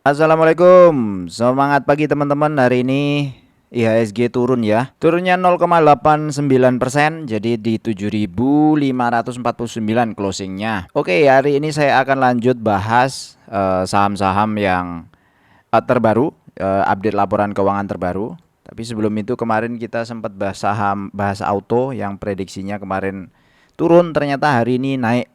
Assalamualaikum, semangat pagi teman-teman. Hari ini IHSG turun ya. Turunnya 0,89%, jadi di 7.549 closingnya. Oke, hari ini saya akan lanjut bahas saham-saham yang terbaru, update laporan keuangan terbaru. Tapi sebelum itu kemarin kita sempat bahas saham, bahas auto yang prediksinya kemarin turun, ternyata hari ini naik,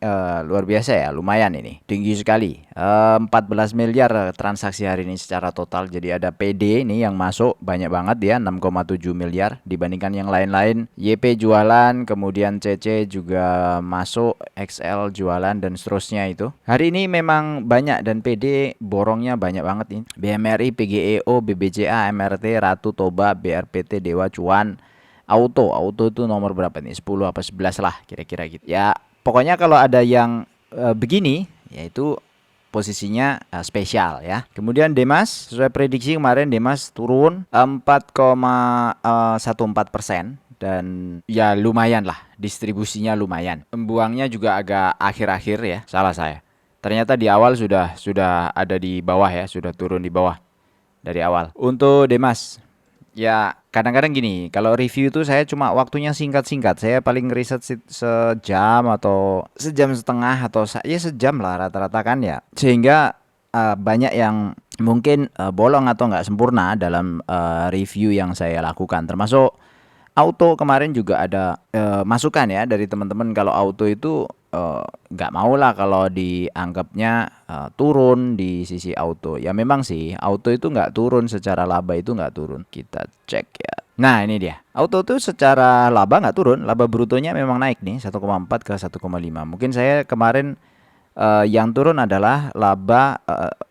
luar biasa ya, lumayan ini, tinggi sekali. 14 miliar transaksi hari ini secara total. Jadi ada PD ini yang masuk banyak banget ya, 6,7 miliar dibandingkan yang lain-lain. YP jualan, kemudian CC juga masuk, XL jualan dan seterusnya itu. Hari ini memang banyak dan PD borongnya banyak banget ini. BMRI, PGEO, BBCA, MRT, Ratu, Toba, BRPT, Dewa, Cuan. Auto itu nomor berapa nih? 10 apa 11 lah kira-kira gitu. Ya, pokoknya kalau ada yang begini, yaitu posisinya spesial ya. Kemudian Demas, sesuai prediksi kemarin Demas turun 4,14% dan ya lumayan lah, distribusinya lumayan. Embuangnya juga agak akhir-akhir ya, salah saya. Ternyata di awal sudah ada di bawah ya, sudah turun di bawah dari awal. Untuk Demas, ya, kadang-kadang gini, kalau review itu saya cuma waktunya singkat-singkat. Saya paling riset sejam atau sejam setengah atau ya sejam lah rata-rata kan ya. Sehingga banyak yang mungkin bolong atau nggak sempurna dalam review yang saya lakukan. Termasuk auto kemarin juga ada masukan ya dari teman-teman kalau auto itu nggak mau lah kalau dianggapnya turun di sisi auto. Ya memang sih auto itu nggak turun, secara laba itu nggak turun. Kita cek ya. Nah ini dia, auto itu secara laba nggak turun, laba brutonya memang naik nih 1,4 ke 1,5. Mungkin saya kemarin yang turun adalah laba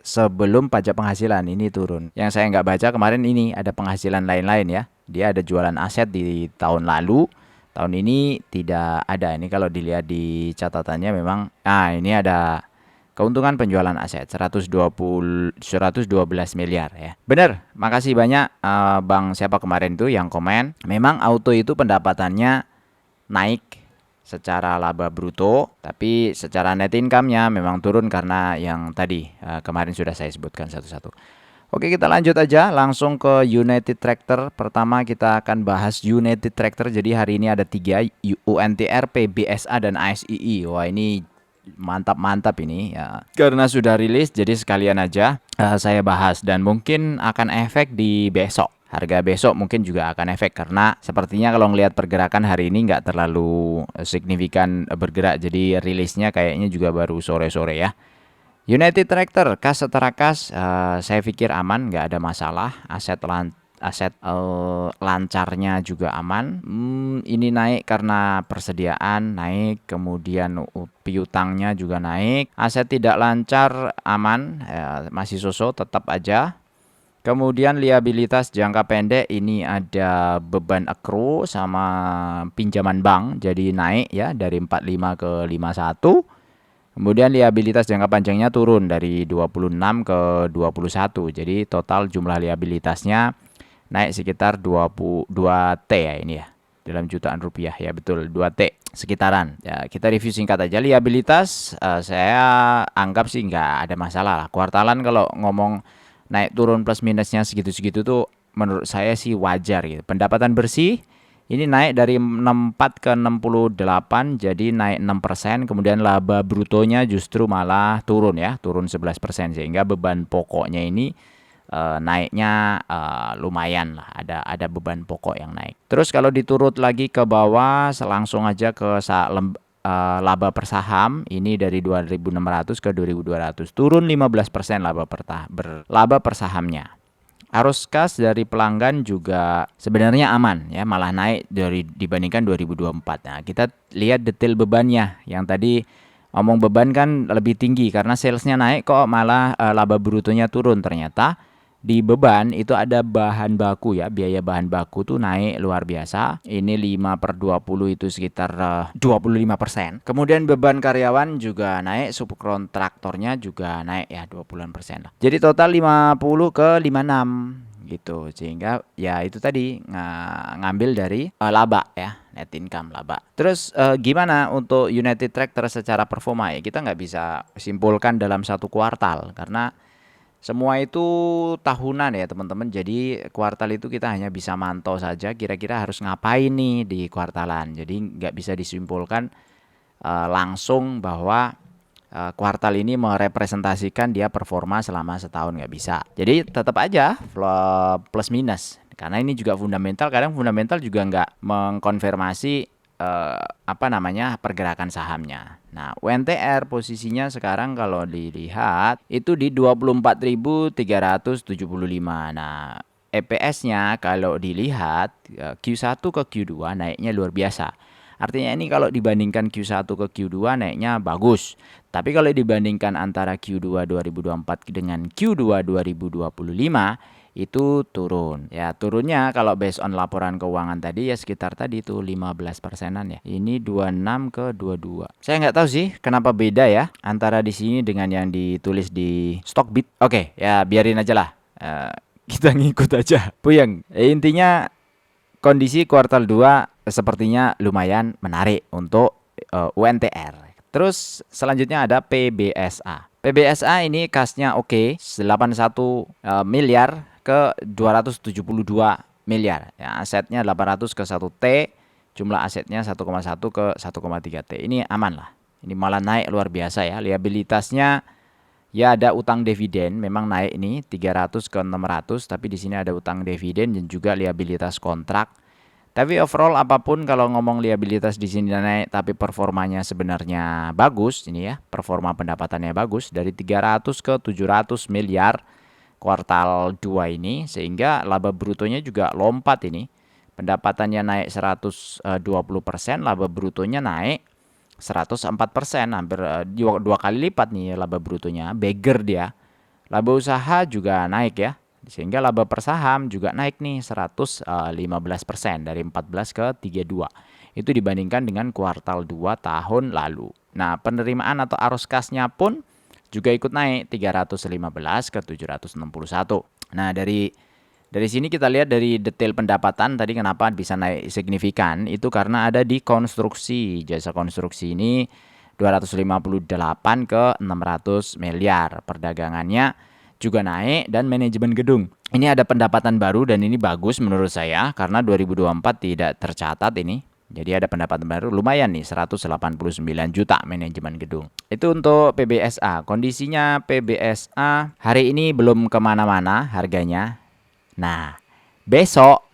sebelum pajak penghasilan, ini turun. Yang saya nggak baca kemarin ini ada penghasilan lain-lain ya. Dia ada jualan aset di tahun lalu, tahun ini tidak ada. Ini kalau dilihat di catatannya memang, ini ada keuntungan penjualan aset 112 miliar ya. Bener, makasih banyak Bang siapa kemarin tuh yang komen. Memang auto itu pendapatannya naik secara laba bruto, tapi secara net income-nya memang turun karena yang tadi kemarin sudah saya sebutkan satu-satu. Oke, kita lanjut aja langsung ke United Tractor. Pertama kita akan bahas United Tractor. Jadi hari ini ada 3, UNTR, PBSA, dan ASII. Wah ini mantap-mantap ini ya. Karena sudah rilis jadi sekalian aja saya bahas dan mungkin akan efek di besok. Harga besok mungkin juga akan efek karena sepertinya kalau ngelihat pergerakan hari ini nggak terlalu signifikan bergerak. Jadi rilisnya kayaknya juga baru sore-sore ya. United Tractor, kas setara kas, saya pikir aman, nggak ada masalah. Aset lancarnya juga aman. Ini naik karena persediaan naik, kemudian piutangnya juga naik. Aset tidak lancar aman, masih sosok tetap aja. Kemudian liabilitas jangka pendek ini ada beban accrue sama pinjaman bank jadi naik ya dari 45 ke 51. Kemudian liabilitas jangka panjangnya turun dari 26 ke 21. Jadi total jumlah liabilitasnya naik sekitar 22 T ya ini ya. Dalam jutaan rupiah ya, betul 2 T sekitaran. Ya, kita review singkat aja liabilitas, saya anggap sih nggak ada masalah lah. Kuartalan kalau ngomong naik turun plus minusnya segitu-segitu tuh menurut saya sih wajar gitu. Pendapatan bersih ini naik dari 64 ke 68 jadi naik 6%. Kemudian laba brutonya justru malah turun ya, turun 11%, sehingga beban pokoknya ini naiknya lumayan lah, ada beban pokok yang naik. Terus kalau diturut lagi ke bawah langsung aja ke laba per saham ini dari 2.600 ke 2.200, turun 15% laba per sahamnya. Arus kas dari pelanggan juga sebenarnya aman ya, malah naik dibandingkan 2024. Nah, kita lihat detail bebannya. Yang tadi ngomong beban kan lebih tinggi karena salesnya naik kok malah laba brutonya turun. Ternyata di beban itu ada bahan baku ya, biaya bahan baku tuh naik luar biasa. Ini 5/20 itu sekitar 25%. Kemudian beban karyawan juga naik, subkontraktornya juga naik ya 20% lah. Jadi total 50 ke 56 gitu, sehingga ya itu tadi ngambil dari laba ya, net income laba. Terus gimana untuk United Tractor secara performa ya, kita nggak bisa simpulkan dalam satu kuartal karena Semua itu tahunan ya teman-teman. Jadi kuartal itu kita hanya bisa mantau saja kira-kira harus ngapain nih di kuartalan. Jadi nggak bisa disimpulkan langsung bahwa kuartal ini merepresentasikan dia performa selama setahun, nggak bisa. Jadi tetap aja plus minus. Karena ini juga fundamental. Kadang fundamental juga nggak mengkonfirmasi pergerakan sahamnya. Nah, UNTR posisinya sekarang kalau dilihat itu di 24.375. Nah, EPS-nya kalau dilihat Q1 ke Q2 naiknya luar biasa. Artinya ini kalau dibandingkan Q1 ke Q2 naiknya bagus. Tapi kalau dibandingkan antara Q2 2024 dengan Q2 2025 itu turun. Ya, turunnya kalau based on laporan keuangan tadi ya sekitar tadi itu 15%-an ya. Ini 26 ke 22. Saya nggak tahu sih kenapa beda ya antara di sini dengan yang ditulis di Stockbit. Oke, ya biarin aja lah. Kita ngikut aja. Puyeng. Intinya kondisi kuartal 2 sepertinya lumayan menarik untuk UNTR. Terus selanjutnya ada PBSA. PBSA ini kasnya oke, 81 miliar ke 272 miliar. Ya, asetnya 800 ke 1T, jumlah asetnya 1,1 ke 1,3 T. Ini aman lah. Ini malah naik luar biasa ya. Liabilitasnya ya ada utang dividen, memang naik ini 300 ke 600, tapi di sini ada utang dividen dan juga liabilitas kontrak. Tapi overall apapun kalau ngomong liabilitas di sini naik tapi performanya sebenarnya bagus ini ya. Performa pendapatannya bagus dari 300 ke 700 miliar kuartal 2 ini, sehingga laba brutonya juga lompat ini. Pendapatannya naik 120%, laba brutonya naik 104%, hampir dua kali lipat nih laba brutonya. Beggar dia. Laba usaha juga naik ya. Sehingga laba per saham juga naik nih 115% dari 14 ke 32. Itu dibandingkan dengan kuartal 2 tahun lalu. Nah, penerimaan atau arus kasnya pun juga ikut naik 315 ke 761. Nah, dari sini kita lihat dari detail pendapatan tadi kenapa bisa naik signifikan itu karena ada di konstruksi. Jasa konstruksi ini 258 ke 600 miliar. Perdagangannya juga naik dan manajemen gedung. Ini ada pendapatan baru dan ini bagus menurut saya karena 2024 tidak tercatat ini. Jadi ada pendapatan baru lumayan nih 189 juta manajemen gedung. Itu untuk PBSA. Kondisinya PBSA hari ini belum kemana-mana harganya. Nah besok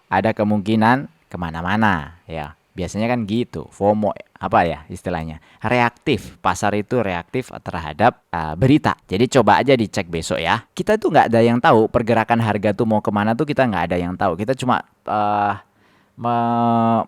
ada kemungkinan kemana-mana ya. Biasanya kan gitu, FOMO apa ya istilahnya, reaktif. Pasar itu reaktif terhadap berita. Jadi coba aja dicek besok ya. Kita tuh nggak ada yang tahu pergerakan harga tuh mau kemana tuh, kita nggak ada yang tahu. Kita cuma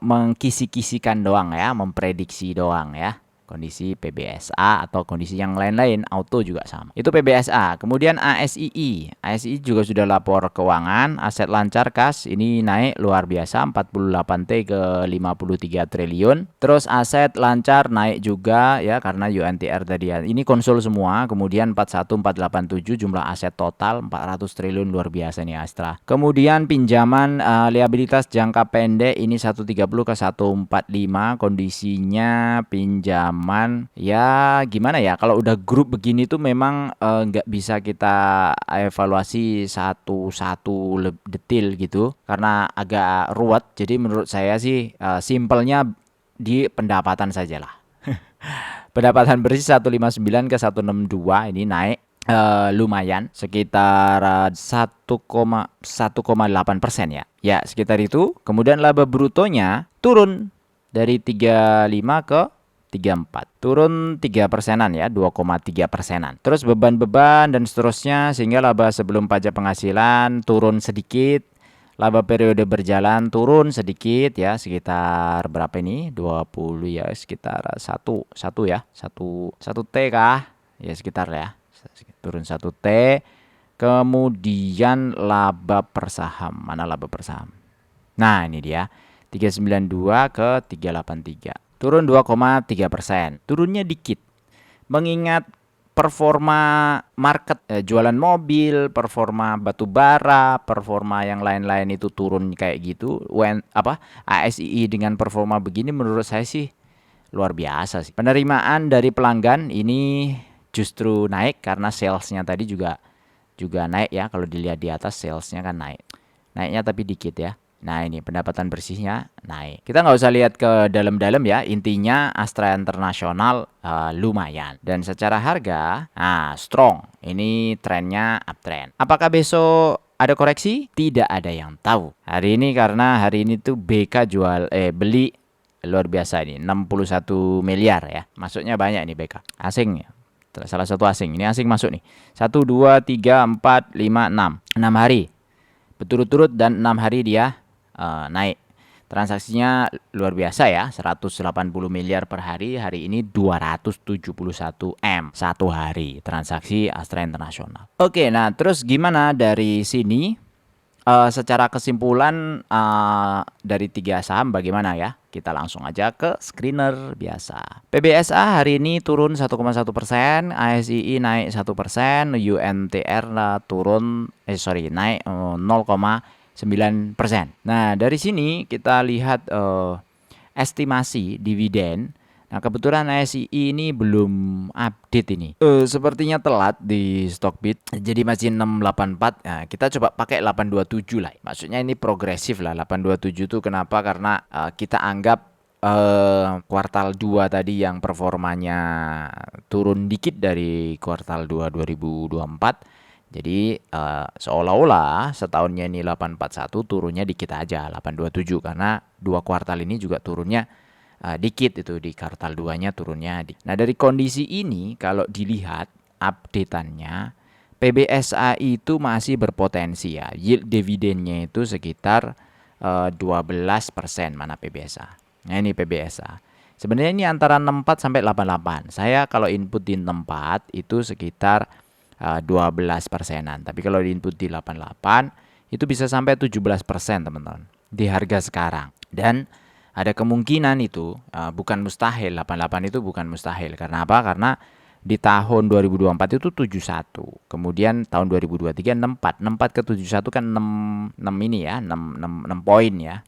mengkisi-kisikan doang ya, memprediksi doang ya. Kondisi PBSA atau kondisi yang lain-lain, auto juga sama. Itu PBSA. Kemudian ASII. ASII juga sudah lapor keuangan, aset lancar kas ini naik luar biasa 48T ke 53 triliun. Terus aset lancar naik juga ya karena UNTR tadi ya. Ini konsul semua. Kemudian 41487 jumlah aset total 400 triliun, luar biasa nih Astra. Kemudian pinjaman liabilitas jangka pendek ini 130 ke 145, kondisinya pinjam ya gimana ya, kalau udah grup begini tuh memang nggak bisa kita evaluasi satu-satu detail gitu karena agak ruwet. Jadi menurut saya sih simpelnya di pendapatan sajalah. Pendapatan bersih 159 ke 162 ini naik lumayan sekitar 1,8% ya. Ya sekitar itu. Kemudian laba brutonya turun dari 35 ke 34, turun 3%-an ya, 2,3%-an. Terus beban-beban dan seterusnya sehingga laba sebelum pajak penghasilan turun sedikit. Laba periode berjalan turun sedikit ya, sekitar berapa ini? 20 ya, sekitar 1 ya. 1 T kah? Ya sekitar ya. Turun 1 T. Kemudian laba per saham. Mana laba per saham? Nah, ini dia. 392 ke 383. Turun 2,3%. Turunnya dikit. Mengingat performa market jualan mobil, performa batu bara, performa yang lain-lain itu turun kayak gitu. ASII dengan performa begini menurut saya sih luar biasa sih. Penerimaan dari pelanggan ini justru naik karena salesnya tadi juga juga naik ya. Kalau dilihat di atas salesnya kan naik. Naiknya tapi dikit ya. Nah ini pendapatan bersihnya naik. Kita nggak usah lihat ke dalam-dalam ya. Intinya Astra International lumayan. Dan secara harga, strong. Ini trennya uptrend. Apakah besok ada koreksi? Tidak ada yang tahu. Hari ini karena hari ini tuh BK beli luar biasa ini 61 miliar ya. Masuknya banyak nih BK. Asing ya. Salah satu asing. Ini asing masuk nih. 1 2 3 4 5 6. 6 hari. Berturut-turut dan 6 hari dia naik. Transaksinya luar biasa ya, 180 miliar per hari. Hari ini 271 M satu hari transaksi Astra International. Oke, nah terus gimana dari sini? Secara kesimpulan dari 3 saham bagaimana ya? Kita langsung aja ke screener biasa. PBSA hari ini turun 1,1%, ASII naik 1%, UNTR naik 0,9%. Nah, dari sini kita lihat estimasi dividen. Nah, kebetulan ASII ini belum update ini. Sepertinya telat di Stockbit. Jadi masih 684. Nah, kita coba pakai 827 lah. Maksudnya ini progresif lah. 827 itu kenapa? Karena kita anggap kuartal 2 tadi yang performanya turun dikit dari kuartal 2 2024. Jadi seolah-olah setahunnya ini 841 turunnya dikit aja 827 karena 2 kuartal ini juga turunnya dikit itu di kuartal 2-nya turunnya. Nah, dari kondisi ini kalau dilihat updateannya PBSA itu masih berpotensi ya. Yield dividennya itu sekitar 12% mana PBSA. Nah, ini PBSA. Sebenarnya ini antara 64 sampai 88. Saya kalau input di 64 itu sekitar 12%-an. Tapi kalau di input di 88 itu bisa sampai 17% teman-teman di harga sekarang. Dan ada kemungkinan itu bukan mustahil. 88 itu bukan mustahil. Karena apa? Karena di tahun 2024 itu 71. Kemudian tahun 2023 64. 64 ke 71 kan 6 ini ya, 6 poin ya.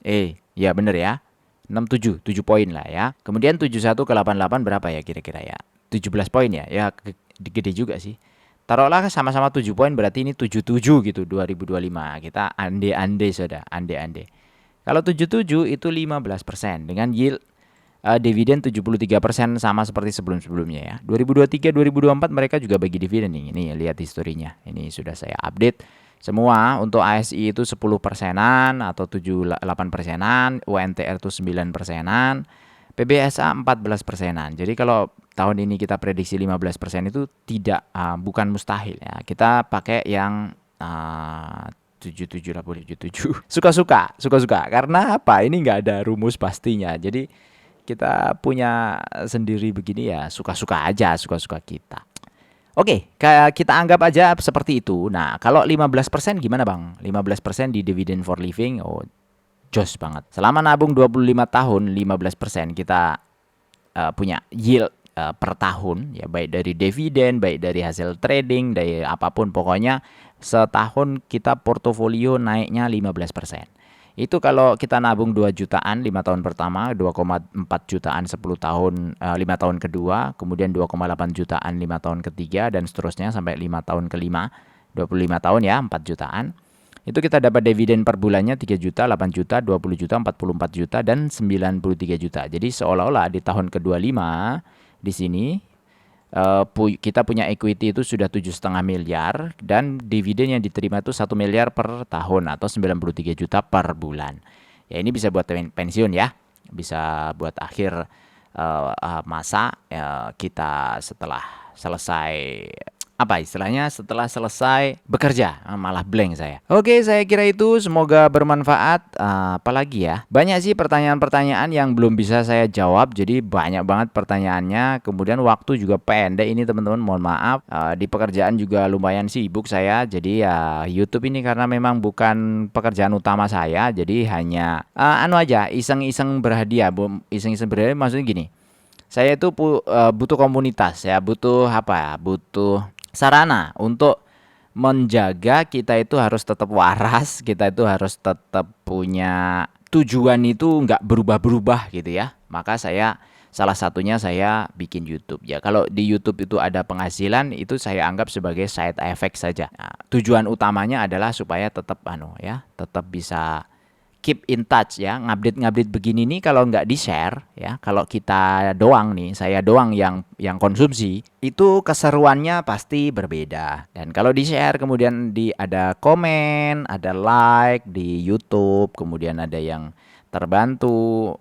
Ya bener ya. 67 poin lah ya. Kemudian 71 ke 88 berapa ya kira-kira ya? 17 poin ya. Ya gede juga sih. Taruhlah sama-sama 7 poin berarti ini 77 gitu 2025. Kita ande-ande sudah, ande-ande. Kalau 77 itu 15% dengan yield dividen 73% sama seperti sebelum-sebelumnya ya. 2023 2024 mereka juga bagi dividen nih. Ini lihat historinya. Ini sudah saya update semua. Untuk ASI itu 10%-an atau 8%-an, UNTR itu 9%-an, PBSA 14%-an. Jadi kalau tahun ini kita prediksi 15% itu bukan mustahil ya. Kita pakai yang 77 lah, boleh 77. Suka-suka. Karena apa? Ini nggak ada rumus pastinya. Jadi kita punya sendiri begini ya, suka-suka aja, suka-suka kita. Oke, kita anggap aja seperti itu. Nah, kalau 15% gimana Bang? 15% di dividend for living, jos banget. Selama nabung 25 tahun, 15% kita punya yield per tahun ya, baik dari dividen, baik dari hasil trading, dari apapun pokoknya setahun kita portofolio naiknya 15%. Itu kalau kita nabung 2 jutaan 5 tahun pertama, 2,4 jutaan 10 tahun 5 tahun kedua, kemudian 2,8 jutaan 5 tahun ketiga dan seterusnya sampai 5 tahun kelima, 25 tahun ya 4 jutaan. Itu kita dapat dividen per bulannya 3 juta, 8 juta, 20 juta, 44 juta, dan 93 juta. Jadi seolah-olah di tahun ke-25 di sini kita punya equity itu sudah 7,5 miliar dan dividen yang diterima itu 1 miliar per tahun atau 93 juta per bulan. Ya ini bisa buat pensiun ya, bisa buat akhir masa kita setelah selesai setelah selesai bekerja. Malah blank saya. Oke, saya kira itu semoga bermanfaat. Apalagi ya, banyak sih pertanyaan-pertanyaan yang belum bisa saya jawab. Jadi banyak banget pertanyaannya. Kemudian waktu juga pendek ini teman-teman, mohon maaf. Di pekerjaan juga lumayan sibuk saya. Jadi ya YouTube ini karena memang bukan pekerjaan utama saya. Jadi hanya iseng-iseng berhadiah. Iseng-iseng berhadiah maksudnya gini. Saya itu butuh komunitas ya, butuh sarana untuk menjaga kita itu harus tetap waras, kita itu harus tetap punya tujuan itu nggak berubah-berubah gitu ya. Maka saya salah satunya saya bikin YouTube. Ya, kalau di YouTube itu ada penghasilan, itu saya anggap sebagai side effect saja. Nah, tujuan utamanya adalah supaya tetap tetap bisa keep in touch ya. Ngupdate-ngupdate begini nih kalau nggak di-share ya, kalau kita doang nih, saya doang yang konsumsi, itu keseruannya pasti berbeda. Dan kalau di-share kemudian ada komen, ada like di YouTube, kemudian ada yang terbantu,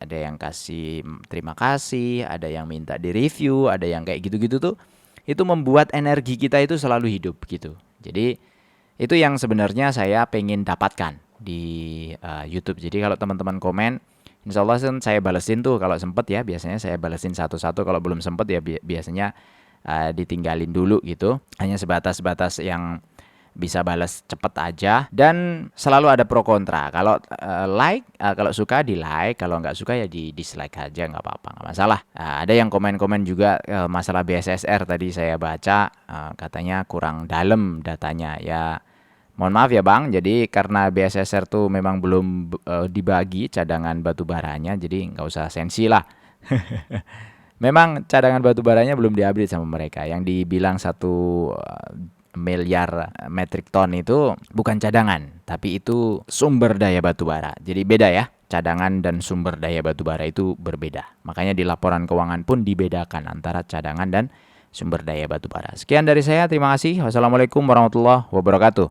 ada yang kasih terima kasih, ada yang minta di-review, ada yang kayak gitu-gitu tuh, itu membuat energi kita itu selalu hidup gitu. Jadi itu yang sebenarnya saya pengen dapatkan di YouTube. Jadi kalau teman-teman komen, insya Allah saya balesin tuh kalau sempet ya. Biasanya saya balesin satu-satu. Kalau belum sempet ya biasanya ditinggalin dulu gitu. Hanya sebatas yang bisa balas cepet aja. Dan selalu ada pro kontra. Kalau kalau suka di like, kalau nggak suka ya di dislike aja, nggak apa-apa, nggak masalah. Ada yang komen-komen juga masalah BSSR tadi saya baca, katanya kurang dalam datanya ya. Mohon maaf ya Bang, jadi karena BSSR tuh memang belum dibagi cadangan batu baranya, jadi nggak usah sensi lah. Memang cadangan batu baranya belum diupdate sama mereka. Yang dibilang 1 miliar metrik ton itu bukan cadangan, tapi itu sumber daya batu bara. Jadi beda ya, cadangan dan sumber daya batu bara itu berbeda. Makanya di laporan keuangan pun dibedakan antara cadangan dan sumber daya batu bara. Sekian dari saya, terima kasih. Wassalamualaikum warahmatullahi wabarakatuh.